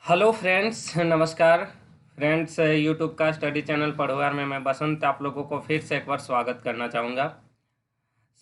Hello friends, नमस्कार friends. YouTube का study channel पढ़ोयार में मैं बसंत आप लोगों को फिर से एक बार स्वागत करना चाहूँगा।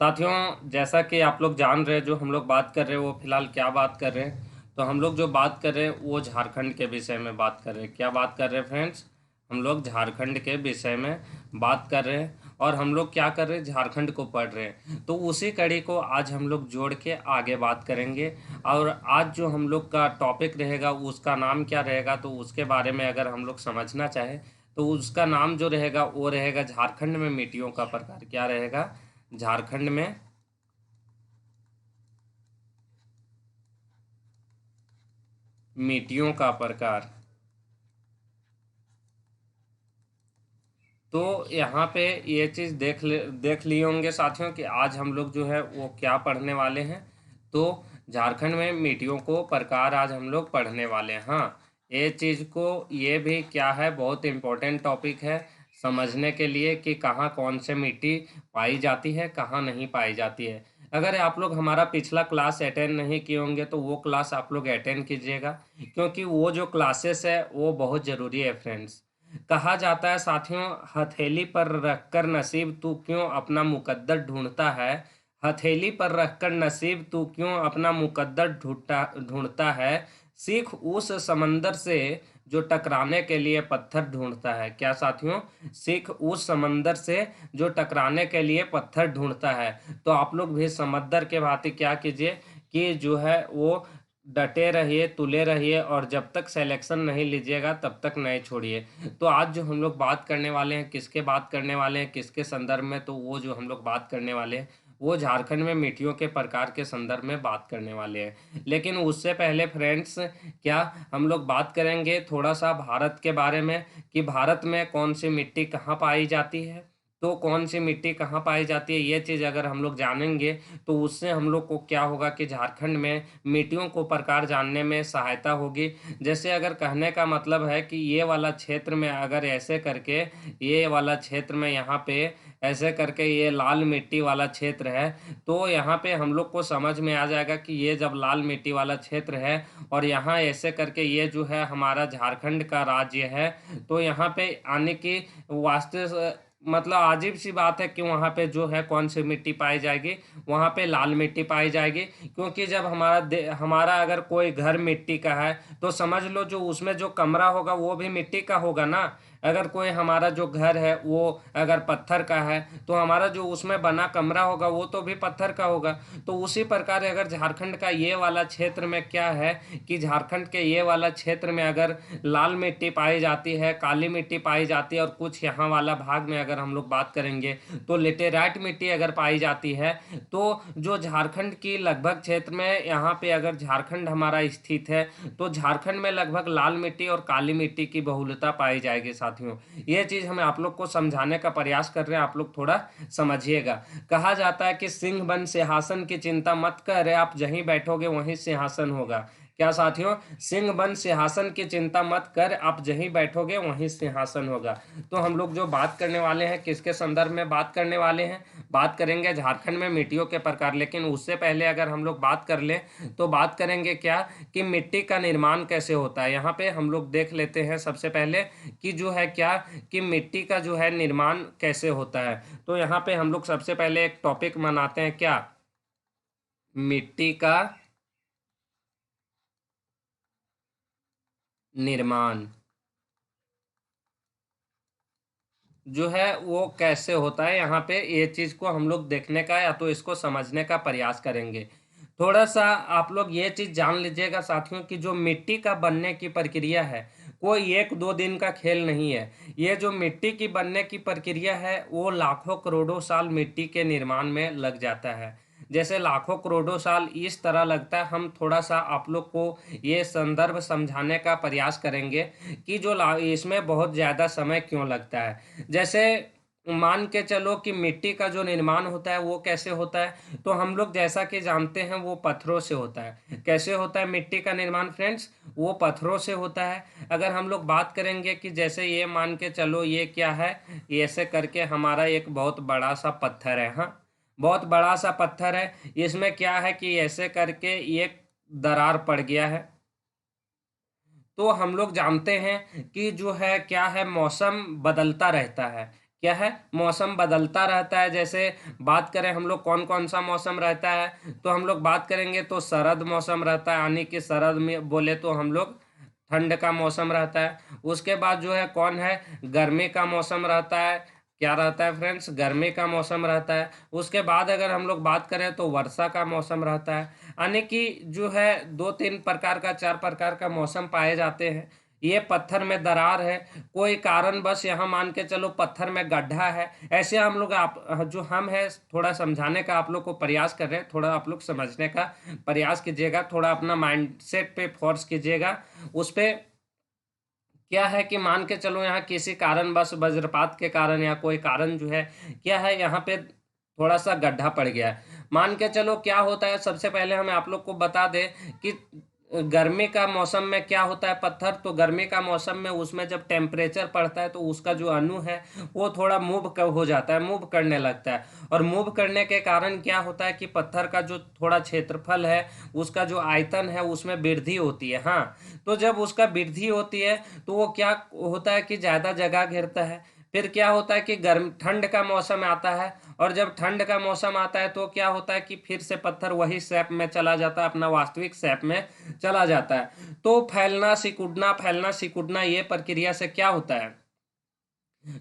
साथियों, जैसा कि आप लोग जान रहे हैं, जो हम लोग बात कर रहे हैं वो फिलहाल क्या बात कर रहे हैं। तो हम लोग जो बात कर रहे हैं वो झारखंड के विषय में बात कर रहे हैं। क्या बात कर रहे हैं फ्रेंड्स? हम लोग झारखंड के विषय में बात कर रहे हैं और हम लोग क्या कर रहे हैं, झारखंड को पढ़ रहे हैं। तो उसी कड़ी को आज हम लोग जोड़ के आगे बात करेंगे। और आज जो हम लोग का टॉपिक रहेगा उसका नाम क्या रहेगा, तो उसके बारे में अगर हम लोग समझना चाहें तो उसका नाम जो रहेगा वो रहेगा झारखंड में मिट्टियों का प्रकार। क्या रहेगा? झारखंड में मिट्टियों का प्रकार। तो यहाँ पे ये चीज़ देख लिए होंगे साथियों कि आज हम लोग जो है वो क्या पढ़ने वाले हैं। तो झारखंड में मिट्टियों को प्रकार आज हम लोग पढ़ने वाले हैं। हाँ, ये चीज़ को ये भी क्या है, बहुत इम्पोर्टेंट टॉपिक है समझने के लिए कि कहाँ कौन से मिट्टी पाई जाती है, कहाँ नहीं पाई जाती है। अगर आप लोग हमारा पिछला क्लास अटेंड नहीं किए होंगे तो वो क्लास आप लोग अटेंड कीजिएगा, क्योंकि वो जो क्लासेस है वो बहुत ज़रूरी है फ्रेंड्स। कहा जाता है साथियों, हथेली पर रखकर नसीब तू क्यों अपना मुकद्दर ढूंढता है। हथेली पर रखकर नसीब तू क्यों अपना मुकद्दर ढूंढता ढूंढता है। सीख उस समंदर से जो टकराने के लिए पत्थर ढूंढता है। क्या साथियों? सीख उस समंदर से जो टकराने के लिए पत्थर ढूंढता है। तो आप लोग भी समंदर के भांति क्या कीजिए कि जो है वो डटे रहिए, तुले रहिए, और जब तक सिलेक्शन नहीं लीजिएगा तब तक नहीं छोड़िए। तो आज जो हम लोग बात करने वाले हैं, किसके बात करने वाले हैं, किसके संदर्भ में, तो वो जो हम लोग बात करने वाले हैं वो झारखंड में मिट्टियों के प्रकार के संदर्भ में बात करने वाले हैं। लेकिन उससे पहले फ्रेंड्स, क्या हम लोग बात करेंगे थोड़ा सा भारत के बारे में कि भारत में कौन सी मिट्टी कहाँ पाई जाती है। तो कौन सी मिट्टी कहाँ पाई जाती है, ये चीज़ अगर हम लोग जानेंगे तो उससे हम लोग को क्या होगा कि झारखंड में मिट्टियों को प्रकार जानने में सहायता होगी। जैसे अगर कहने का मतलब है कि ये वाला क्षेत्र में अगर ऐसे करके, ये वाला क्षेत्र में यहाँ पे ऐसे करके ये लाल मिट्टी वाला क्षेत्र है, तो यहाँ पे हम लोग को समझ में आ जाएगा कि ये जब लाल मिट्टी वाला क्षेत्र है और यहाँ ऐसे करके ये जो है हमारा झारखंड का राज्य है, तो यहाँ पे आने की वास्ते मतलब अजीब सी बात है कि वहाँ पे जो है कौन सी मिट्टी पाई जाएगी, वहाँ पे लाल मिट्टी पाई जाएगी। क्योंकि जब हमारा अगर कोई घर मिट्टी का है तो समझ लो जो उसमें जो कमरा होगा वो भी मिट्टी का होगा ना। अगर कोई हमारा जो घर है वो अगर पत्थर का है तो हमारा जो उसमें बना कमरा होगा वो तो भी पत्थर का होगा। तो उसी प्रकार अगर झारखंड का ये वाला क्षेत्र में क्या है कि झारखंड के ये वाला क्षेत्र में अगर लाल मिट्टी पाई जाती है, काली मिट्टी पाई जाती है, और कुछ यहाँ वाला भाग में अगर हम लोग बात करेंगे तो लेटेराइट मिट्टी अगर पाई जाती है, तो जो झारखंड की लगभग क्षेत्र में यहाँ पे अगर झारखंड हमारा स्थित है तो झारखंड में लगभग लाल मिट्टी और काली मिट्टी की बहुलता पाई जाएगी साथियों। ये चीज़ हमें आप लोग को समझाने का प्रयास कर रहे हैं, आप लोग थोड़ा समझिएगा। कहा जाता है कि सिंह बन सिंहासन की चिंता मत कर, आप जहीं बैठोगे वहीं सिंहासन होगा। क्या साथियों? सिंह बन सिंहासन की चिंता मत कर, आप जहीं बैठोगे वहीं सिंहासन होगा। तो हम लोग जो बात करने वाले हैं किसके संदर्भ में बात करने वाले हैं, बात करेंगे झारखंड में मिट्टियों के प्रकार। लेकिन उससे पहले अगर हम लोग बात कर लें तो बात करेंगे क्या कि मिट्टी का निर्माण कैसे होता है। यहाँ पे हम लोग देख लेते हैं सबसे पहले कि जो है क्या कि मिट्टी का जो है निर्माण कैसे होता है। तो यहाँ पे हम लोग सबसे पहले एक टॉपिक मनाते हैं, क्या? मिट्टी का निर्माण जो है वो कैसे होता है। यहाँ पे ये चीज़ को हम लोग देखने का या तो इसको समझने का प्रयास करेंगे। थोड़ा सा आप लोग ये चीज़ जान लीजिएगा साथियों कि जो मिट्टी का बनने की प्रक्रिया है कोई एक दो दिन का खेल नहीं है। ये जो मिट्टी की बनने की प्रक्रिया है वो लाखों करोड़ों साल मिट्टी के निर्माण में लग जाता है। जैसे लाखों करोड़ों साल इस तरह लगता है, हम थोड़ा सा आप लोग को ये संदर्भ समझाने का प्रयास करेंगे कि जो इसमें बहुत ज़्यादा समय क्यों लगता है। जैसे मान के चलो कि मिट्टी का जो निर्माण होता है वो कैसे होता है, तो हम लोग जैसा कि जानते हैं वो पत्थरों से होता है। कैसे होता है मिट्टी का निर्माण फ्रेंड्स? वो पत्थरों से होता है। अगर हम लोग बात करेंगे कि जैसे ये मान के चलो ये क्या है, ऐसे करके हमारा एक बहुत बड़ा सा पत्थर है। हाँ, बहुत बड़ा सा पत्थर है। इसमें क्या है कि ऐसे करके एक दरार पड़ गया है। तो हम लोग जानते हैं कि जो है क्या है, मौसम बदलता रहता है। क्या है, मौसम बदलता रहता है। जैसे बात करें हम लोग कौन कौन सा मौसम रहता है, तो हम लोग बात करेंगे तो शरद मौसम रहता है, यानी कि शरद में बोले तो हम लोग ठंड का मौसम रहता है। उसके बाद जो है कौन है, गर्मी का मौसम रहता है। क्या रहता है फ्रेंड्स, गर्मी का मौसम रहता है। उसके बाद अगर हम लोग बात करें तो वर्षा का मौसम रहता है। यानी कि जो है दो तीन प्रकार का, चार प्रकार का मौसम पाए जाते हैं। ये पत्थर में दरार है, कोई कारण बस यहाँ मान के चलो पत्थर में गड्ढा है, ऐसे हम लोग आप जो हम है थोड़ा समझाने का आप लोग को प्रयास कर रहे हैं, थोड़ा आप लोग समझने का प्रयास कीजिएगा, थोड़ा अपना माइंडसेट पे फोर्स कीजिएगा उस पे। क्या है कि मान के चलो यहाँ किसी कारण बस वज्रपात के कारण या कोई कारण जो है क्या है, यहाँ पे थोड़ा सा गड्ढा पड़ गया है। मान के चलो क्या होता है, सबसे पहले हम आप लोग को बता दें कि गर्मी का मौसम में क्या होता है पत्थर, तो गर्मी का मौसम में उसमें जब टेम्परेचर बढ़ता है तो उसका जो अणु है वो थोड़ा हो जाता है, मूव करने लगता है। और मूव करने के कारण क्या होता है कि पत्थर का जो थोड़ा क्षेत्रफल है, उसका जो आयतन है उसमें वृद्धि होती है। हाँ, तो जब उसका वृद्धि होती है तो वो क्या होता है कि ज़्यादा जगह घेरता है। फिर क्या होता है कि गर्म ठंड का मौसम आता है, और जब ठंड का मौसम आता है तो क्या होता है कि फिर से पत्थर वही शेप में चला जाता है, अपना वास्तविक शेप में चला जाता है। तो फैलना सिकुड़ना ये प्रक्रिया से क्या होता है,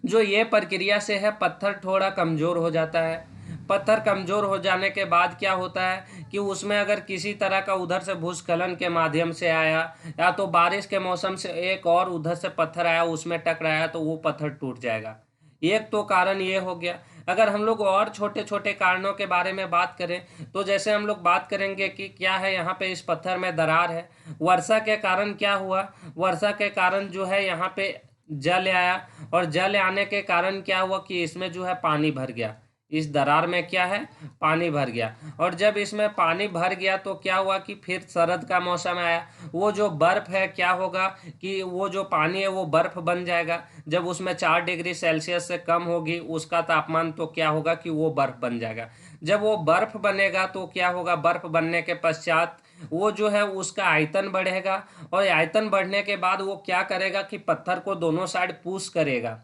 जो ये प्रक्रिया से है पत्थर थोड़ा कमजोर हो जाता है। पत्थर कमजोर हो जाने के बाद क्या होता है कि उसमें अगर किसी तरह का उधर से भूस्खलन के माध्यम से आया, या तो बारिश के मौसम से एक और उधर से पत्थर आया उसमें टकराया, तो वो पत्थर टूट जाएगा। एक तो कारण ये हो गया। अगर हम लोग और छोटे छोटे कारणों के बारे में बात करें, तो जैसे हम लोग बात करेंगे कि क्या है यहाँ पे इस पत्थर में दरार है, वर्षा के कारण क्या हुआ, वर्षा के कारण जो है यहाँ पे जल आया, और जल आने के कारण क्या हुआ कि इसमें जो है पानी भर गया, इस दरार में क्या है, पानी भर गया। और जब इसमें पानी भर गया तो क्या हुआ कि फिर शरद का मौसम आया, वो जो बर्फ है क्या होगा कि वो जो पानी है वो बर्फ बन जाएगा। जब उसमें 4 डिग्री सेल्सियस से कम होगी उसका तापमान, तो क्या होगा कि वो बर्फ बन जाएगा। जब वो बर्फ बनेगा तो क्या होगा, बर्फ बनने के पश्चात वो जो है उसका आयतन बढ़ेगा, और आयतन बढ़ने के बाद वो क्या करेगा कि पत्थर को दोनों साइड पुश करेगा,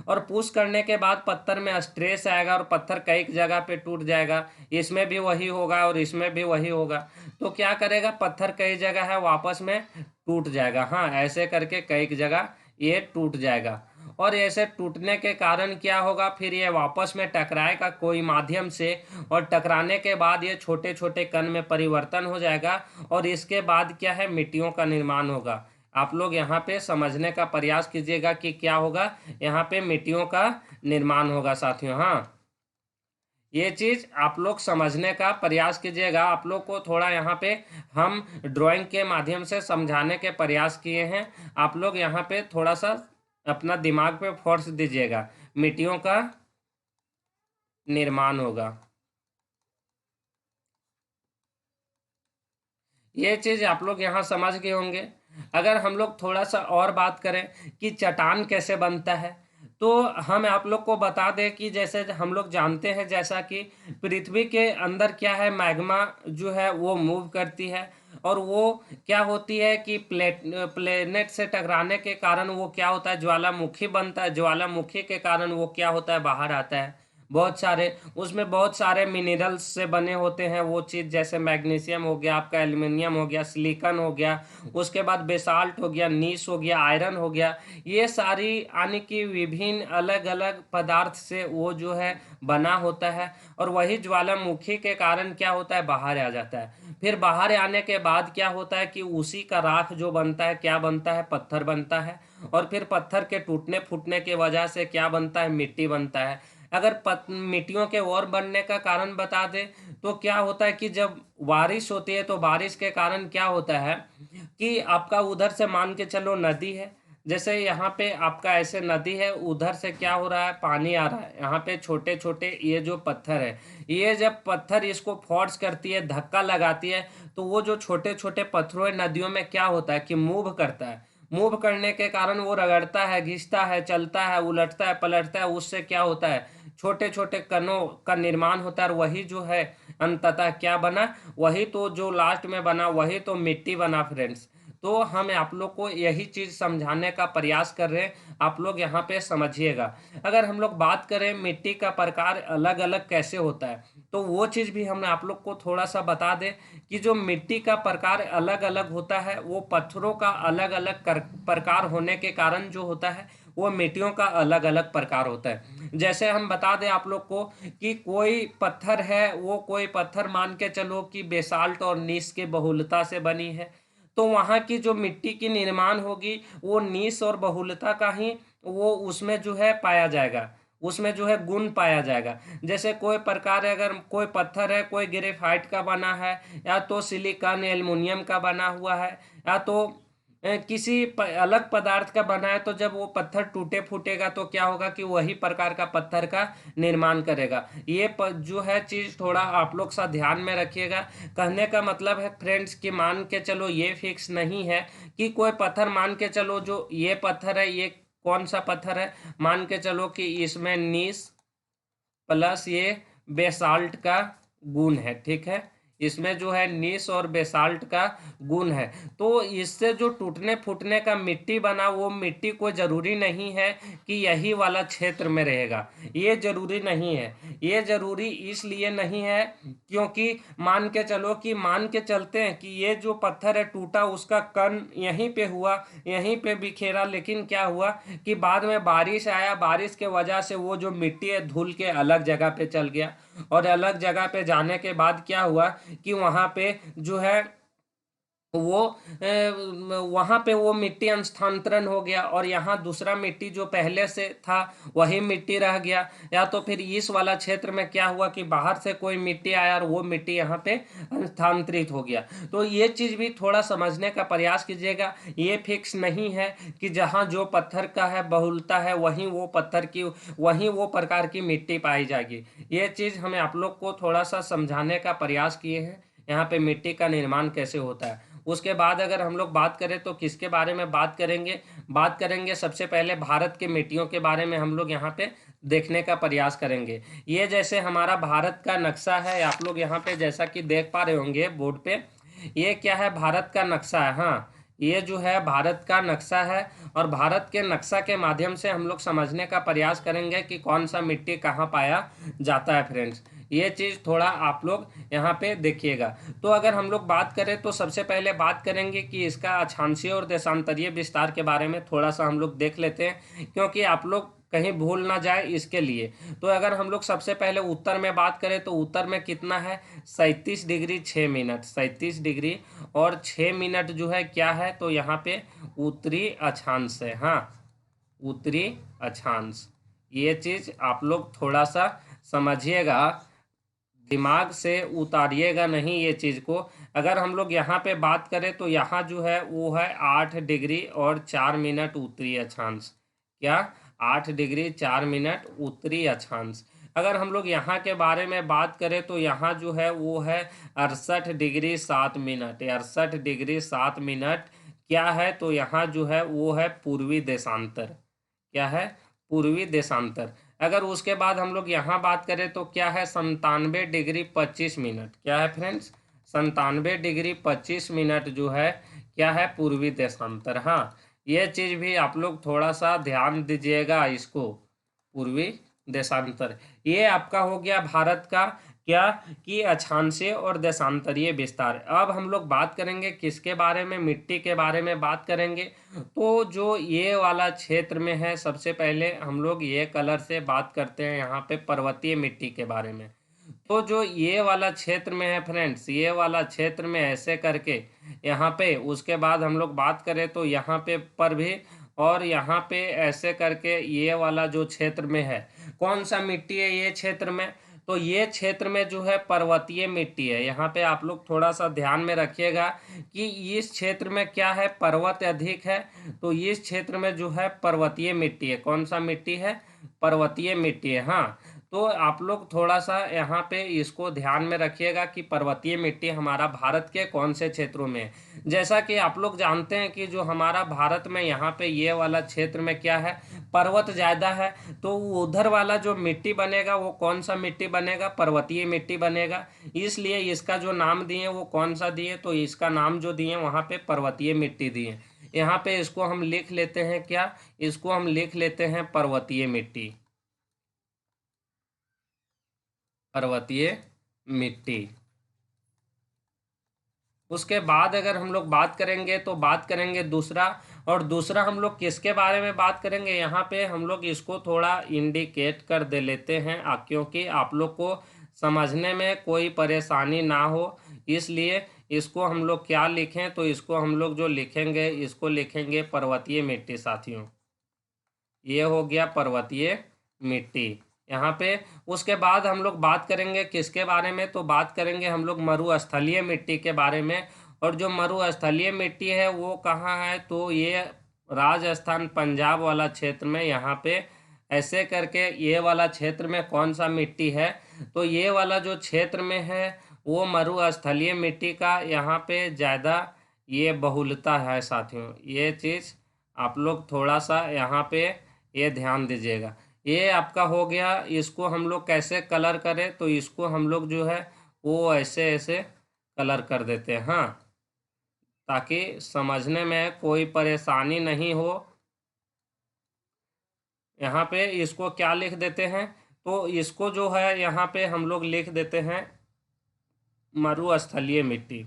और पुश करने के बाद पत्थर में स्ट्रेस आएगा और पत्थर कई जगह पे टूट जाएगा। इसमें भी वही होगा और इसमें भी वही होगा, तो क्या करेगा, पत्थर कई जगह है वापस में टूट जाएगा। हाँ, ऐसे करके कई जगह ये टूट जाएगा। और ऐसे टूटने के कारण क्या होगा, फिर ये वापस में टकराएगा कोई माध्यम से, और टकराने के बाद ये छोटे छोटे कण में परिवर्तन हो जाएगा, और इसके बाद क्या है, मिट्टियों का निर्माण होगा। आप लोग यहाँ पे समझने का प्रयास कीजिएगा कि क्या होगा, यहाँ पे मिट्टियों का निर्माण होगा साथियों। हाँ, ये चीज आप लोग समझने का प्रयास कीजिएगा। आप लोग को थोड़ा यहाँ पे हम ड्राइंग के माध्यम से समझाने के प्रयास किए हैं, आप लोग यहाँ पे थोड़ा सा अपना दिमाग पे फोर्स दीजिएगा। मिट्टियों का निर्माण होगा, ये चीज आप लोग यहाँ समझ गए होंगे। अगर हम लोग थोड़ा सा और बात करें कि चट्टान कैसे बनता है, तो हम आप लोग को बता दें कि जैसे हम लोग जानते हैं जैसा कि पृथ्वी के अंदर क्या है, मैग्मा जो है वो मूव करती है, और वो क्या होती है कि प्लेनेट से टकराने के कारण वो क्या होता है, ज्वालामुखी बनता है। ज्वालामुखी के कारण वो क्या होता है, बाहर आता है। बहुत सारे उसमें बहुत सारे मिनरल्स से बने होते हैं वो चीज़, जैसे मैग्नीशियम हो गया आपका, एल्युमिनियम हो गया, सिलिकॉन हो गया, उसके बाद बेसाल्ट हो गया, नीस हो गया, आयरन हो गया। ये सारी यानी कि विभिन्न अलग अलग पदार्थ से वो जो है बना होता है, और वही ज्वालामुखी के कारण क्या होता है, बाहर आ जाता है। फिर बाहर आने के बाद क्या होता है कि उसी का राख जो बनता है, क्या बनता है, पत्थर बनता है। और फिर पत्थर के टूटने फूटने की वजह से क्या बनता है, मिट्टी बनता है। अगर मिट्टियों के और बनने का कारण बता दें, तो क्या होता है कि जब बारिश होती है तो बारिश के कारण क्या होता है कि आपका उधर से मान के चलो नदी है, जैसे यहाँ पे आपका ऐसे नदी है, उधर से क्या हो रहा है, पानी आ रहा है। यहाँ पे छोटे छोटे ये जो पत्थर है, ये जब पत्थर इसको फोर्स करती है, धक्का लगाती है, तो वो जो छोटे छोटे पत्थरों नदियों में क्या होता है कि मूव करता है। मूव करने के कारण वो रगड़ता है, घिसता है, चलता है, उलटता है, पलटता है, उससे क्या होता है, छोटे छोटे कणों का निर्माण होता है, और वही जो है अंततः क्या बना, वही तो जो लास्ट में बना वही तो मिट्टी बना फ्रेंड्स। तो हम आप लोग को यही चीज़ समझाने का प्रयास कर रहे हैं, आप लोग यहाँ पे समझिएगा। अगर हम लोग बात करें मिट्टी का प्रकार अलग अलग कैसे होता है, तो वो चीज़ भी हम आप लोग को थोड़ा सा बता दें कि जो मिट्टी का प्रकार अलग अलग होता है, वो पत्थरों का अलग अलग प्रकार होने के कारण जो होता है, वो मिट्टियों का अलग अलग प्रकार होता है। जैसे हम बता दें आप लोग को कि कोई पत्थर है, वो कोई पत्थर मान के चलो कि बेसाल्ट और नीस के बहुलता से बनी है, तो वहाँ की जो मिट्टी की निर्माण होगी वो नीस और बहुलता का ही वो उसमें जो है पाया जाएगा, उसमें जो है गुण पाया जाएगा। जैसे कोई प्रकार है, अगर कोई पत्थर है, कोई ग्रेफाइट का बना है, या तो सिलिकॉन एल्युमिनियम का बना हुआ है, या तो किसी अलग पदार्थ का बना है, तो जब वो पत्थर टूटे फूटेगा तो क्या होगा कि वही प्रकार का पत्थर का निर्माण करेगा। ये जो है चीज़ थोड़ा आप लोग सा ध्यान में रखिएगा। कहने का मतलब है फ्रेंड्स कि मान के चलो ये फिक्स नहीं है कि कोई पत्थर मान के चलो जो ये पत्थर है, ये कौन सा पत्थर है, मान के चलो कि इसमें नीस प्लस ये बेसाल्ट का गुण है, ठीक है, इसमें जो है नीस और बेसाल्ट का गुण है। तो इससे जो टूटने फूटने का मिट्टी बना, वो मिट्टी को जरूरी नहीं है कि यही वाला क्षेत्र में रहेगा, ये जरूरी नहीं है। ये जरूरी इसलिए नहीं है क्योंकि मान के चलो कि मान के चलते हैं कि ये जो पत्थर है टूटा, उसका कण यहीं पे हुआ, यहीं पे बिखेरा, लेकिन क्या हुआ कि बाद में बारिश आया, बारिश के वजह से वो जो मिट्टी है धुल के अलग जगह पे चल गया, और अलग जगह पे जाने के बाद क्या हुआ कि वहाँ पे जो है वो वहाँ पे वो मिट्टी स्थानांतरण हो गया, और यहाँ दूसरा मिट्टी जो पहले से था वही मिट्टी रह गया। या तो फिर इस वाला क्षेत्र में क्या हुआ कि बाहर से कोई मिट्टी आया और वो मिट्टी यहाँ पे स्थानांतरित हो गया। तो ये चीज़ भी थोड़ा समझने का प्रयास कीजिएगा। ये फिक्स नहीं है कि जहाँ जो पत्थर का है बहुलता है, वहीं वो पत्थर की, वहीं वो प्रकार की मिट्टी पाई जाएगी। ये चीज़ हमें आप लोग को थोड़ा सा समझाने का प्रयास किए हैं, यहाँ पे मिट्टी का निर्माण कैसे होता है। उसके बाद अगर हम लोग बात करें तो किसके बारे में बात करेंगे सबसे पहले भारत के मिट्टियों के बारे में हम लोग यहाँ पे देखने का प्रयास करेंगे। ये जैसे हमारा भारत का नक्शा है, आप लोग यहाँ पे जैसा कि देख पा रहे होंगे बोर्ड पे, ये क्या है, भारत का नक्शा है। हाँ, ये जो है भारत का नक्शा है, और भारत के नक्शा के माध्यम से हम लोग समझने का प्रयास करेंगे कि कौन सा मिट्टी कहाँ पाया जाता है फ्रेंड्स। ये चीज़ थोड़ा आप लोग यहाँ पे देखिएगा। तो अगर हम लोग बात करें तो सबसे पहले बात करेंगे कि इसका अक्षांशीय और देशांतरीय विस्तार के बारे में थोड़ा सा हम लोग देख लेते हैं, क्योंकि आप लोग कहीं भूल ना जाए इसके लिए। तो अगर हम लोग सबसे पहले उत्तर में बात करें तो उत्तर में कितना है, 37 डिग्री 6 मिनट, 37 डिग्री और 6 मिनट जो है क्या है, तो यहाँ पे उत्तरी अक्षांश है। हाँ, उत्तरी अक्षांश। ये चीज़ आप लोग थोड़ा सा समझिएगा, दिमाग से उतारिएगा नहीं ये चीज़ को। अगर हम लोग यहाँ पे बात करें तो यहाँ जो है वो है 8 डिग्री और 4 मिनट उत्तरी अक्षांश। क्या, 8 डिग्री 4 मिनट उत्तरी अक्षांश। अगर हम लोग यहाँ के बारे में बात करें तो यहाँ जो है वो है 68 डिग्री 7 मिनट, 68 डिग्री 7 मिनट क्या है, तो यहाँ जो है वो है पूर्वी देशांतर। क्या है, पूर्वी देशांतर। अगर उसके बाद हम लोग यहाँ बात करें तो क्या है, 97 डिग्री 25 मिनट। क्या है फ्रेंड्स, 97 डिग्री 25 मिनट जो है क्या है, पूर्वी देशांतर। हाँ, ये चीज़ भी आप लोग थोड़ा सा ध्यान दीजिएगा इसको, पूर्वी देशांतर। ये आपका हो गया भारत का क्या कि अक्षांशीय और देशांतरीय विस्तार। अब हम लोग बात करेंगे किसके बारे में, मिट्टी के बारे में बात करेंगे। तो जो ये वाला क्षेत्र में है, सबसे पहले हम लोग ये कलर से बात करते हैं यहाँ पे पर्वतीय मिट्टी के बारे में। तो जो ये वाला क्षेत्र में है फ्रेंड्स, ये वाला क्षेत्र में ऐसे करके यहाँ पे, उसके बाद हम लोग बात करें तो यहाँ पे पर भी, और यहाँ पे ऐसे करके ये वाला जो क्षेत्र में है, कौन सा मिट्टी है ये क्षेत्र में, तो ये क्षेत्र में जो है पर्वतीय मिट्टी है। यहाँ पे आप लोग थोड़ा सा ध्यान में रखिएगा कि इस क्षेत्र में क्या है, पर्वत अधिक है, तो इस क्षेत्र में जो है पर्वतीय मिट्टी है। कौन सा मिट्टी है, पर्वतीय मिट्टी है। हाँ, तो आप लोग थोड़ा सा यहाँ पे इसको ध्यान में रखिएगा कि पर्वतीय मिट्टी हमारा भारत के कौन से क्षेत्रों में है। जैसा कि आप लोग जानते हैं कि जो हमारा भारत में यहाँ पे ये वाला क्षेत्र में क्या है, पर्वत ज़्यादा है, तो उधर वाला जो मिट्टी बनेगा वो कौन सा मिट्टी बनेगा, पर्वतीय मिट्टी बनेगा। इसलिए इसका जो नाम दिए वो कौन सा दिए, तो इसका नाम जो दिए वहाँ पे पर्वतीय मिट्टी दिए। यहाँ पे इसको हम लिख लेते हैं क्या, इसको हम लिख लेते हैं पर्वतीय मिट्टी, पर्वतीय मिट्टी। उसके बाद अगर हम लोग बात करेंगे तो बात करेंगे दूसरा, और दूसरा हम लोग किसके बारे में बात करेंगे, यहाँ पे हम लोग इसको थोड़ा इंडिकेट कर दे लेते हैं क्योंकि आप लोग को समझने में कोई परेशानी ना हो, इसलिए इसको हम लोग क्या लिखें, तो इसको हम लोग जो लिखेंगे इसको लिखेंगे पर्वतीय मिट्टी साथियों। ये हो गया पर्वतीय मिट्टी यहाँ पे। उसके बाद हम लोग बात करेंगे किसके बारे में, तो बात करेंगे हम लोग मरुस्थलीय मिट्टी के बारे में। और जो मरुस्थलीय मिट्टी है वो कहाँ है, तो ये राजस्थान पंजाब वाला क्षेत्र में, यहाँ पे ऐसे करके ये वाला क्षेत्र में कौन सा मिट्टी है, तो ये वाला जो क्षेत्र में है वो मरुस्थलीय मिट्टी का यहाँ पे ज़्यादा ये बहुलता है साथियों। ये चीज़ आप लोग थोड़ा सा यहाँ पे ये ध्यान दीजिएगा। ये आपका हो गया, इसको हम लोग कैसे कलर करें, तो इसको हम लोग जो है वो ऐसे ऐसे कलर कर देते हैं, हाँ, ताकि समझने में कोई परेशानी नहीं हो। यहाँ पे इसको क्या लिख देते हैं, तो इसको जो है यहाँ पे हम लोग लिख देते हैं मरुस्थलीय मिट्टी।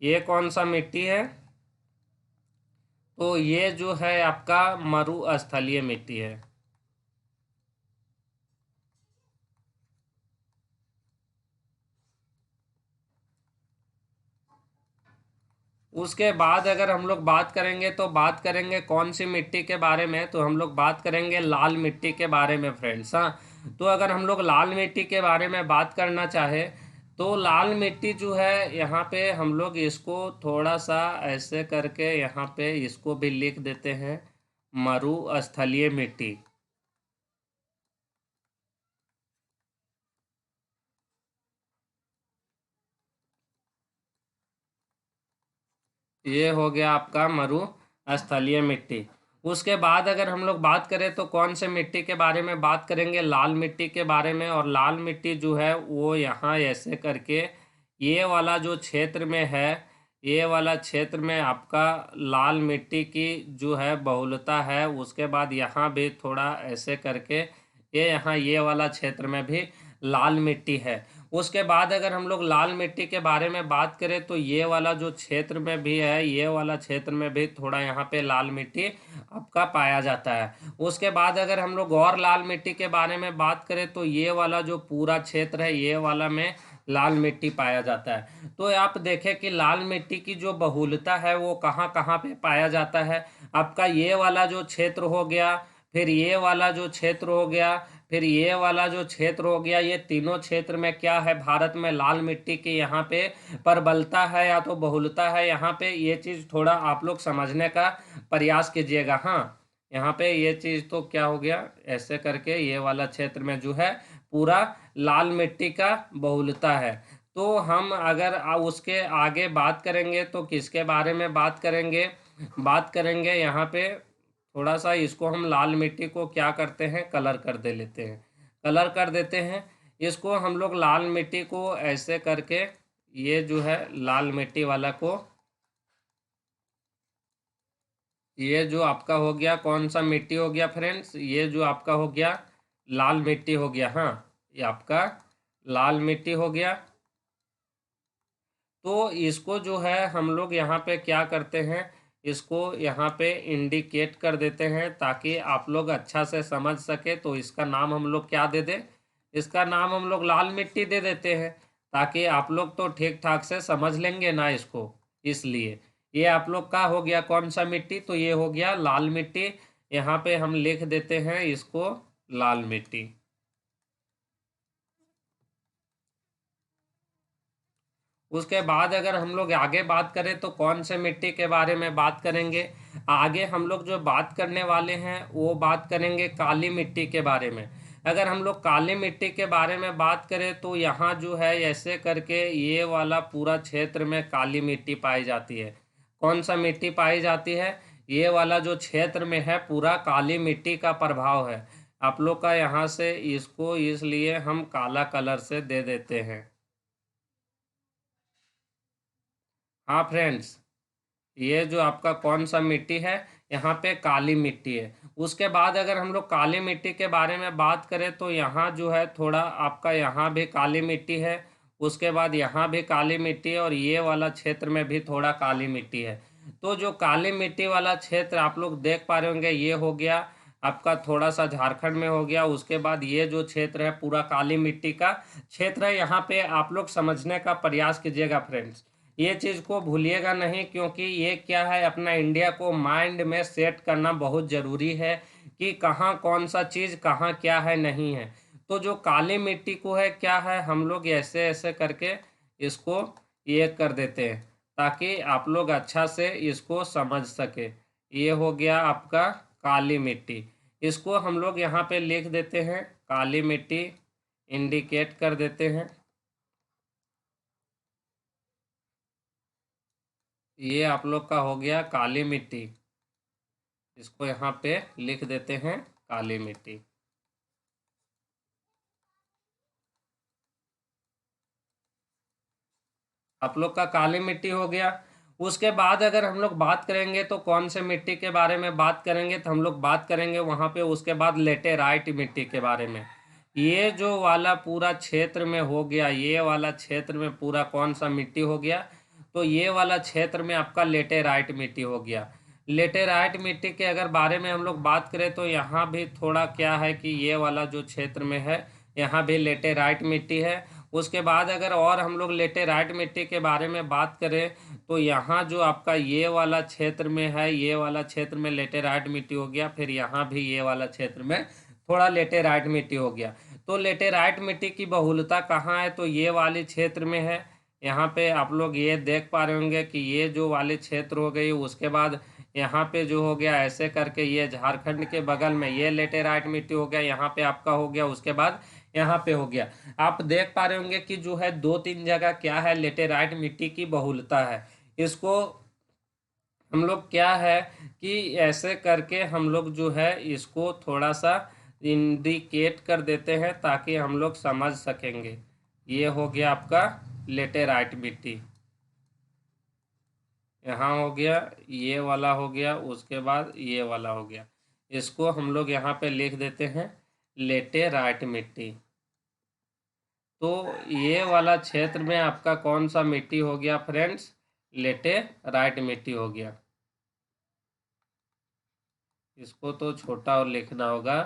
ये कौन सा मिट्टी है, तो ये जो है आपका मरुस्थलीय मिट्टी है। उसके बाद अगर हम लोग बात करेंगे तो बात करेंगे कौन सी मिट्टी के बारे में, तो हम लोग बात करेंगे लाल मिट्टी के बारे में फ्रेंड्स, हाँ। तो अगर हम लोग लाल मिट्टी के बारे में बात करना चाहे तो लाल मिट्टी जो है यहाँ पे हम लोग इसको थोड़ा सा ऐसे करके यहाँ पे इसको भी लिख देते हैं मरुस्थलीय मिट्टी। ये हो गया आपका मरुस्थलीय मिट्टी। उसके बाद अगर हम लोग बात करें तो कौन से मिट्टी के बारे में बात करेंगे, लाल मिट्टी के बारे में। और लाल मिट्टी जो है वो यहाँ ऐसे करके ये वाला जो क्षेत्र में है, ये वाला क्षेत्र में आपका लाल मिट्टी की जो है बहुलता है। उसके बाद यहाँ भी थोड़ा ऐसे करके ये यहाँ ये वाला क्षेत्र में भी लाल मिट्टी है। उसके बाद अगर हम लोग लाल मिट्टी के बारे में बात करें तो ये वाला जो क्षेत्र में भी है, ये वाला क्षेत्र में भी थोड़ा यहाँ पे लाल मिट्टी आपका पाया जाता है। उसके बाद अगर हम लोग और लाल मिट्टी के बारे में बात करें तो ये वाला जो पूरा क्षेत्र है, ये वाला में लाल मिट्टी पाया जाता है। तो आप देखें कि लाल मिट्टी की जो बहुलता है वो कहाँ कहाँ पे पाया जाता है। आपका ये वाला जो क्षेत्र हो गया, फिर ये वाला जो क्षेत्र हो गया, फिर ये वाला जो क्षेत्र हो गया, ये तीनों क्षेत्र में क्या है, भारत में लाल मिट्टी की यहाँ पे प्रबलता है या तो बहुलता है। यहाँ पे ये चीज़ थोड़ा आप लोग समझने का प्रयास कीजिएगा, हाँ। यहाँ पे ये चीज़ तो क्या हो गया, ऐसे करके ये वाला क्षेत्र में जो है पूरा लाल मिट्टी का बहुलता है। तो हम अगर उसके आगे बात करेंगे तो किसके बारे में बात करेंगे, बात करेंगे यहाँ पे थोड़ा सा इसको हम लाल मिट्टी को क्या करते हैं, कलर कर दे लेते हैं, कलर कर देते हैं। इसको हम लोग लाल मिट्टी को ऐसे करके ये जो है लाल मिट्टी वाला को, ये जो आपका हो गया कौन सा मिट्टी हो गया फ्रेंड्स, ये जो आपका हो गया लाल मिट्टी हो गया, हाँ, ये आपका लाल मिट्टी हो गया। तो इसको जो है हम लोग यहाँ पे क्या करते हैं, इसको यहाँ पे इंडिकेट कर देते हैं ताकि आप लोग अच्छा से समझ सके। तो इसका नाम हम लोग क्या दे दें, इसका नाम हम लोग लाल मिट्टी दे देते हैं, ताकि आप लोग तो ठीक ठाक से समझ लेंगे ना इसको। इसलिए ये आप लोग का हो गया कौन सा मिट्टी, तो ये हो गया लाल मिट्टी। यहाँ पे हम लिख देते हैं इसको लाल मिट्टी। उसके बाद अगर हम लोग आगे बात करें तो कौन से मिट्टी के बारे में बात करेंगे, आगे हम लोग जो बात करने वाले हैं वो बात करेंगे काली मिट्टी के बारे में। अगर हम लोग काली मिट्टी के बारे में बात करें तो यहाँ जो है ऐसे करके ये वाला पूरा क्षेत्र में काली मिट्टी पाई जाती है। कौन सा मिट्टी पाई जाती है? ये वाला जो क्षेत्र में है पूरा काली मिट्टी का प्रभाव है। आप लोग का यहाँ से इसको इसलिए हम काला कलर से दे देते हैं। हाँ फ्रेंड्स, ये जो आपका कौन सा मिट्टी है, यहाँ पे काली मिट्टी है। उसके बाद अगर हम लोग काली मिट्टी के बारे में बात करें तो यहाँ जो है थोड़ा आपका यहाँ भी काली मिट्टी है, उसके बाद यहाँ भी काली मिट्टी है और ये वाला क्षेत्र में भी थोड़ा काली मिट्टी है। तो जो काली मिट्टी वाला क्षेत्र आप लोग देख पा रहे होंगे, ये हो गया आपका थोड़ा सा झारखंड में हो गया। उसके बाद ये जो क्षेत्र है पूरा काली मिट्टी का क्षेत्र है। यहाँ पे आप लोग समझने का प्रयास कीजिएगा फ्रेंड्स, ये चीज़ को भूलिएगा नहीं, क्योंकि ये क्या है, अपना इंडिया को माइंड में सेट करना बहुत ज़रूरी है कि कहाँ कौन सा चीज़ कहाँ क्या है नहीं है। तो जो काली मिट्टी को है क्या है, हम लोग ऐसे ऐसे करके इसको ये कर देते हैं ताकि आप लोग अच्छा से इसको समझ सके। ये हो गया आपका काली मिट्टी। इसको हम लोग यहाँ पे लिख देते हैं, काली मिट्टी इंडिकेट कर देते हैं। ये आप लोग का हो गया काली मिट्टी, इसको यहाँ पे लिख देते हैं काली मिट्टी। आप लोग का काली मिट्टी हो गया। उसके बाद अगर हम लोग बात करेंगे तो कौन से मिट्टी के बारे में बात करेंगे, तो हम लोग बात करेंगे वहाँ पे उसके बाद लेटेराइट मिट्टी के बारे में। ये जो वाला पूरा क्षेत्र में हो गया, ये वाला क्षेत्र में पूरा कौन सा मिट्टी हो गया, तो ये वाला क्षेत्र में आपका लेटेराइट मिट्टी हो गया। लेटेराइट मिट्टी के अगर बारे में हम लोग बात करें तो यहाँ भी थोड़ा क्या है कि ये वाला जो क्षेत्र में है यहाँ भी लेटेराइट मिट्टी है। उसके बाद अगर और हम लोग लेटेराइट मिट्टी के बारे में बात करें तो यहाँ जो आपका ये वाला क्षेत्र में है, ये वाला क्षेत्र में लेटेराइट मिट्टी हो गया। फिर यहाँ भी ये वाला क्षेत्र में थोड़ा लेटेराइट मिट्टी हो गया। तो लेटेराइट मिट्टी की बहुलता कहाँ है, तो ये वाले क्षेत्र में है। यहाँ पे आप लोग ये देख पा रहे होंगे कि ये जो वाले क्षेत्र हो गई, उसके बाद यहाँ पे जो हो गया ऐसे करके ये झारखंड के बगल में ये लेटेराइट मिट्टी हो गया, यहाँ पे आपका हो गया, उसके बाद यहाँ पे हो गया। आप देख पा रहे होंगे कि जो है 2-3 जगह क्या है, लेटेराइट मिट्टी की बहुलता है। इसको हम लोग क्या है कि ऐसे करके हम लोग जो है इसको थोड़ा सा इंडिकेट कर देते हैं ताकि हम लोग समझ सकेंगे। ये हो गया आपका लेटेराइट मिट्टी, यहाँ हो गया, ये वाला हो गया, उसके बाद ये वाला हो गया। इसको हम लोग यहाँ पे लिख देते हैं लेटेराइट मिट्टी। तो ये वाला क्षेत्र में आपका कौन सा मिट्टी हो गया फ्रेंड्स, लेटेराइट मिट्टी हो गया। इसको तो छोटा और लिखना होगा।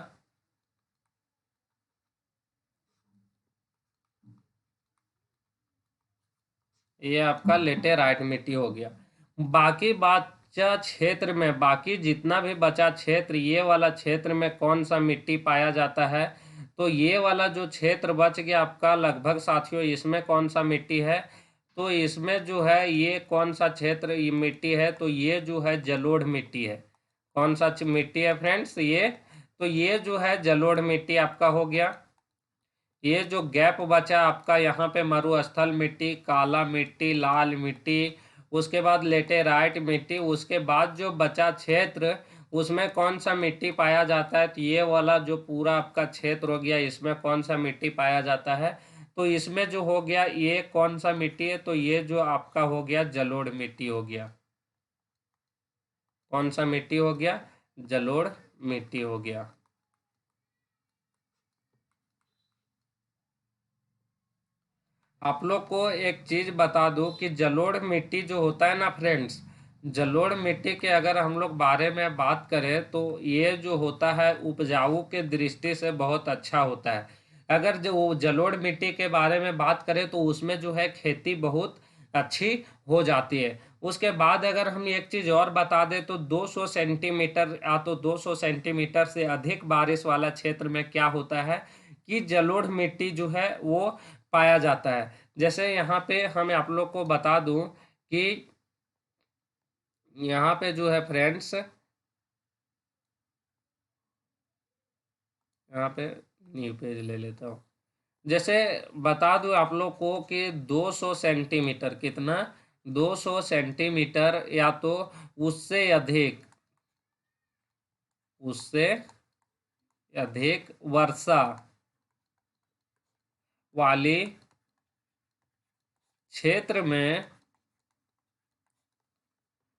ये आपका लेटेराइट मिट्टी हो गया। बाकी बचा क्षेत्र में, बाकी जितना भी बचा क्षेत्र, ये वाला क्षेत्र में कौन सा मिट्टी पाया जाता है, तो ये वाला जो क्षेत्र बच गया आपका लगभग साथियों, इसमें कौन सा मिट्टी है, तो इसमें जो है ये कौन सा क्षेत्र ये मिट्टी है, तो ये जो है जलोढ़ मिट्टी है। कौन सा मिट्टी है फ्रेंड्स, ये तो ये जो है जलोढ़ मिट्टी आपका हो गया। ये जो गैप बचा आपका यहाँ पे मरुस्थल मिट्टी, काला मिट्टी, लाल मिट्टी, उसके बाद लेटेराइट मिट्टी, उसके बाद जो बचा क्षेत्र उसमें कौन सा मिट्टी पाया जाता है, तो ये वाला जो पूरा आपका क्षेत्र हो गया, इसमें कौन सा मिट्टी पाया जाता है, तो इसमें जो हो गया ये कौन सा मिट्टी है, तो ये जो आपका हो गया जलोढ़ मिट्टी हो गया। कौन सा मिट्टी हो गया, जलोढ़ मिट्टी हो गया। आप लोग को एक चीज बता दूं कि जलोढ़ मिट्टी जो होता है ना फ्रेंड्स, जलोढ़ मिट्टी के अगर हम लोग बारे में बात करें तो ये जो होता है उपजाऊ के दृष्टि से बहुत अच्छा होता है। अगर जो वो जलोढ़ मिट्टी के बारे में बात करें तो उसमें जो है खेती बहुत अच्छी हो जाती है। उसके बाद अगर हम एक चीज़ और बता दें तो 200 सेंटीमीटर या तो 200 सेंटीमीटर से अधिक बारिश वाला क्षेत्र में क्या होता है कि जलोढ़ मिट्टी जो है वो पाया जाता है। जैसे यहाँ पे हम आप लोग को बता दूं कि यहाँ पे जो है फ्रेंड्स, यहाँ पे न्यू पेज ले लेता हूँ। जैसे बता दूं आप लोग को कि 200 सेंटीमीटर, कितना, 200 सेंटीमीटर या तो उससे अधिक, उससे अधिक वर्षा वाली क्षेत्र में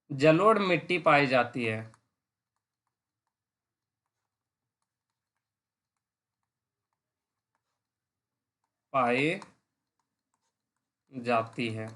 जलोढ़ मिट्टी पाई जाती है। पाई जाती है।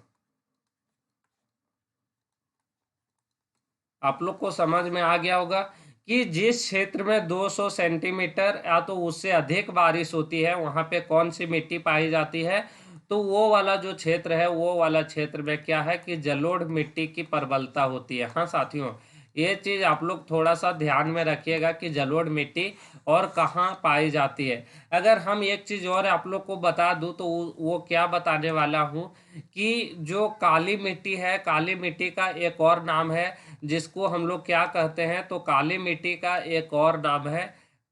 आप लोग को समझ में आ गया होगा कि जिस क्षेत्र में 200 सेंटीमीटर या तो उससे अधिक बारिश होती है वहां पे कौन सी मिट्टी पाई जाती है, तो वो वाला जो क्षेत्र है, वो वाला क्षेत्र में क्या है कि जलोढ़ मिट्टी की प्रबलता होती है। हाँ साथियों, ये चीज आप लोग थोड़ा सा ध्यान में रखिएगा कि जलोढ़ मिट्टी और कहाँ पाई जाती है। अगर हम एक चीज और आप लोग को बता दूं तो वो क्या बताने वाला हूँ कि जो काली मिट्टी है, काली मिट्टी का एक और नाम है जिसको हम लोग क्या कहते हैं, तो काली मिट्टी का एक और नाम है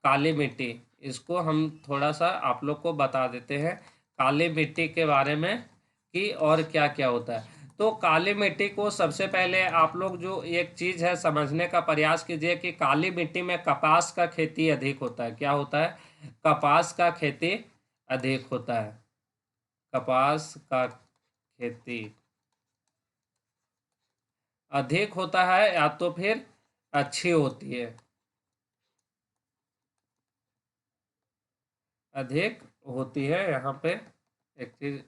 काली मिट्टी। इसको हम थोड़ा सा आप लोग को बता देते हैं काली मिट्टी के बारे में कि और क्या क्या होता है। तो काली मिट्टी को सबसे पहले आप लोग जो एक चीज है समझने का प्रयास कीजिए कि काली मिट्टी में कपास का खेती अधिक होता है। क्या होता है? कपास का खेती अधिक होता है। कपास का खेती अधिक होता है या तो फिर अच्छी होती है, अधिक होती है। यहाँ पे एक चीज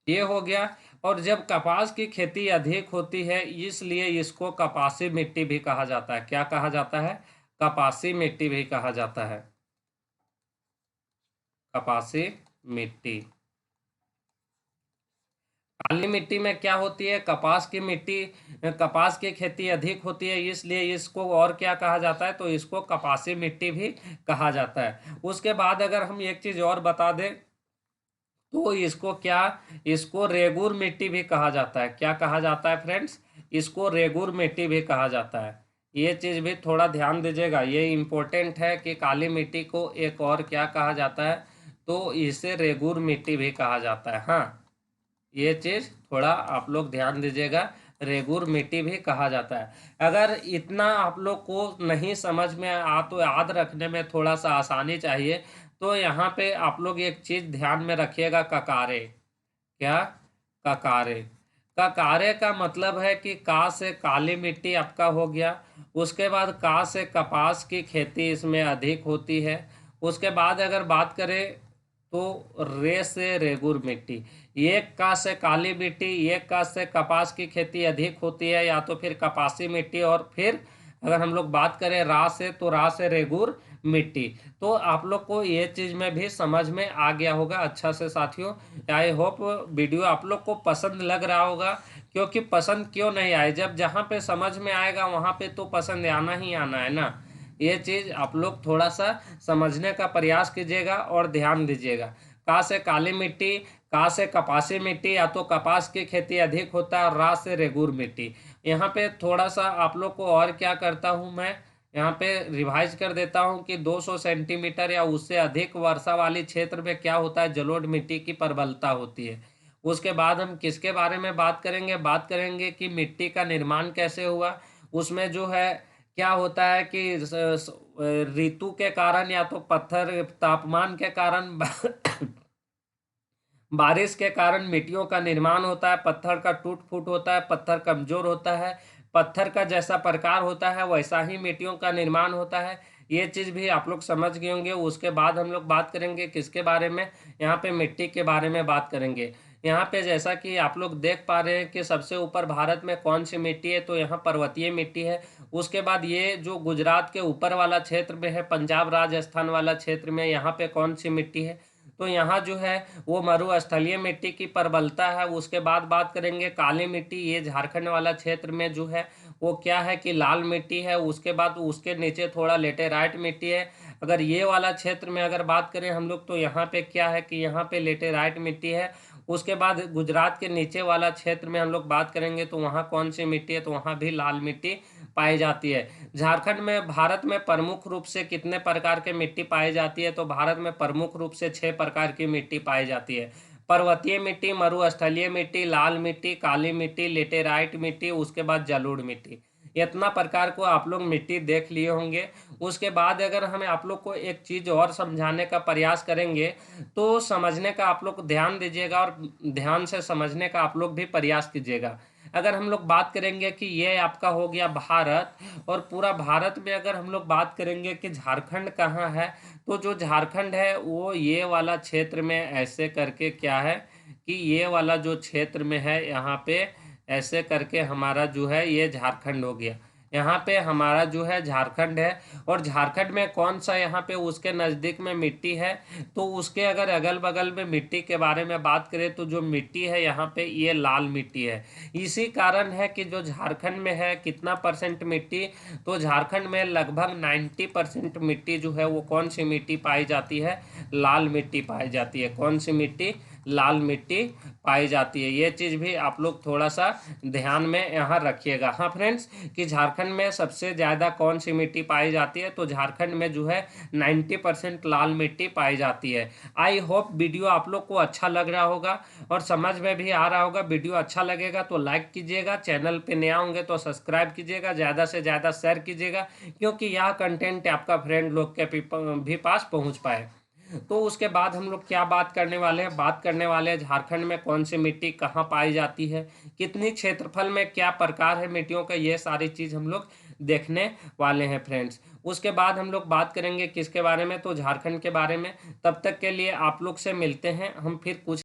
ये हो गया। और जब कपास की खेती अधिक होती है इसलिए इसको कपासी मिट्टी भी कहा जाता है। क्या कहा जाता है? कपासी मिट्टी भी कहा जाता है। कपासी मिट्टी। काली मिट्टी में क्या होती है? कपास की मिट्टी, कपास की खेती अधिक होती है इसलिए इसको और क्या कहा जाता है, तो इसको कपासी मिट्टी भी कहा जाता है। उसके बाद अगर हम एक चीज और बता दें तो इसको क्या, इसको रेगुर मिट्टी भी कहा जाता है। क्या कहा जाता है फ्रेंड्स? इसको रेगुर मिट्टी भी कहा जाता है। ये चीज भी थोड़ा ध्यान दीजिएगा, ये इंपॉर्टेंट है कि काली मिट्टी को एक और क्या कहा जाता है, तो इसे रेगुर मिट्टी भी कहा जाता है। हाँ, ये चीज थोड़ा आप लोग ध्यान दीजिएगा, रेगुर मिट्टी भी कहा जाता है। अगर इतना आप लोग को नहीं समझ में आ तो याद रखने में थोड़ा सा आसानी चाहिए, तो यहाँ पे आप लोग एक चीज ध्यान में रखिएगा, ककारे। क्या? ककारे। ककारे का मतलब है कि का से काली मिट्टी आपका हो गया। उसके बाद का से कपास की खेती इसमें अधिक होती है। उसके बाद अगर बात करें तो रे से रेगुर मिट्टी। एक का से काली मिट्टी, एक का से कपास की खेती अधिक होती है या तो फिर कपासी मिट्टी, और फिर अगर हम लोग बात करें रा से तो रा से रेगुर मिट्टी। तो आप लोग को ये चीज में भी समझ में आ गया होगा अच्छा से साथियों। आई होप वीडियो आप लोग को पसंद लग रहा होगा, क्योंकि पसंद क्यों नहीं आए, जब जहाँ पे समझ में आएगा वहां पे तो पसंद आना ही आना है ना। ये चीज आप लोग थोड़ा सा समझने का प्रयास कीजिएगा और ध्यान दीजिएगा। का से काली मिट्टी, का से कपासी मिट्टी या तो कपास की खेती अधिक होता है, और रा से रेगुर मिट्टी। यहाँ पे थोड़ा सा आप लोग को और क्या करता हूँ मैं, यहाँ पे रिवाइज कर देता हूँ कि 200 सेंटीमीटर या उससे अधिक वर्षा वाली क्षेत्र में क्या होता है, जलोढ़ मिट्टी की प्रबलता होती है। उसके बाद हम किसके बारे में बात करेंगे? बात करेंगे कि मिट्टी का निर्माण कैसे हुआ। उसमें जो है क्या होता है कि ऋतु के कारण या तो पत्थर तापमान के कारण बारिश के कारण मिट्टियों का निर्माण होता है, पत्थर का टूट फूट होता है, पत्थर कमजोर होता है, पत्थर का जैसा प्रकार होता है वैसा ही मिट्टियों का निर्माण होता है। ये चीज़ भी आप लोग समझ गए होंगे। उसके बाद हम लोग बात करेंगे किसके बारे में, यहाँ पे मिट्टी के बारे में बात करेंगे। यहाँ पे जैसा कि आप लोग देख पा रहे हैं कि सबसे ऊपर भारत में कौन सी मिट्टी है, तो यहाँ पर्वतीय मिट्टी है। उसके बाद ये जो गुजरात के ऊपर वाला क्षेत्र में है, पंजाब राजस्थान वाला क्षेत्र में, यहाँ पे कौन सी मिट्टी है, तो यहाँ जो है वो मरुस्थलीय मिट्टी की प्रबलता है। उसके बाद बात करेंगे काली मिट्टी, ये झारखंड वाला क्षेत्र में जो है वो क्या है कि लाल मिट्टी है। उसके बाद उसके नीचे थोड़ा लेटेराइट मिट्टी है। अगर ये वाला क्षेत्र में अगर बात करें हम लोग तो यहाँ पे क्या है कि यहाँ पे लेटेराइट मिट्टी है। उसके बाद गुजरात के नीचे वाला क्षेत्र में हम लोग बात करेंगे तो वहाँ कौन सी मिट्टी है, तो वहाँ भी लाल मिट्टी पाई जाती है। झारखंड में भारत में प्रमुख रूप से कितने प्रकार के मिट्टी पाई जाती है? तो भारत में प्रमुख रूप से 6 प्रकार की मिट्टी पाई जाती है। पर्वतीय मिट्टी, मरुस्थलीय मिट्टी, लाल मिट्टी, काली मिट्टी, लेटेराइट मिट्टी, उसके बाद जलोढ़ मिट्टी। इतना प्रकार को आप लोग मिट्टी देख लिए होंगे। उसके बाद अगर हमें आप लोग को एक चीज़ और समझाने का प्रयास करेंगे तो समझने का आप लोग ध्यान दीजिएगा और ध्यान से समझने का आप लोग भी प्रयास कीजिएगा। अगर हम लोग बात करेंगे कि ये आपका हो गया भारत, और पूरा भारत में अगर हम लोग बात करेंगे कि झारखंड कहाँ है, तो जो झारखंड है वो ये वाला क्षेत्र में ऐसे करके क्या है कि ये वाला जो क्षेत्र में है यहाँ पे ऐसे करके हमारा जो है ये झारखंड हो गया। यहाँ पे हमारा जो है झारखंड है। और झारखंड में कौन सा यहाँ पे उसके नज़दीक में मिट्टी है, तो उसके अगर अगल बगल में मिट्टी के बारे में बात करें तो जो मिट्टी है यहाँ पे ये लाल मिट्टी है। इसी कारण है कि जो झारखंड में है कितना परसेंट मिट्टी, तो झारखंड में लगभग 90% मिट्टी जो है वो कौन सी मिट्टी पाई जाती है? लाल मिट्टी पाई जाती है। कौन सी मिट्टी? लाल मिट्टी पाई जाती है। ये चीज़ भी आप लोग थोड़ा सा ध्यान में यहाँ रखिएगा। हाँ फ्रेंड्स, कि झारखंड में सबसे ज़्यादा कौन सी मिट्टी पाई जाती है, तो झारखंड में जो है 90% लाल मिट्टी पाई जाती है। आई होप वीडियो आप लोग को अच्छा लग रहा होगा और समझ में भी आ रहा होगा। वीडियो अच्छा लगेगा तो लाइक कीजिएगा, चैनल पे नया होंगे तो सब्सक्राइब कीजिएगा, ज़्यादा से ज़्यादा शेयर कीजिएगा, क्योंकि यह कंटेंट आपका फ्रेंड लोग के भी पास पहुँच पाए। तो उसके बाद हम लोग क्या बात करने वाले हैं? बात करने वाले हैं झारखंड में कौन सी मिट्टी कहाँ पाई जाती है, कितनी क्षेत्रफल में क्या प्रकार है मिट्टियों का, ये सारी चीज़ हम लोग देखने वाले हैं फ्रेंड्स। उसके बाद हम लोग बात करेंगे किसके बारे में? तो झारखंड के बारे में। तब तक के लिए आप लोग से मिलते हैं हम फिर कुछ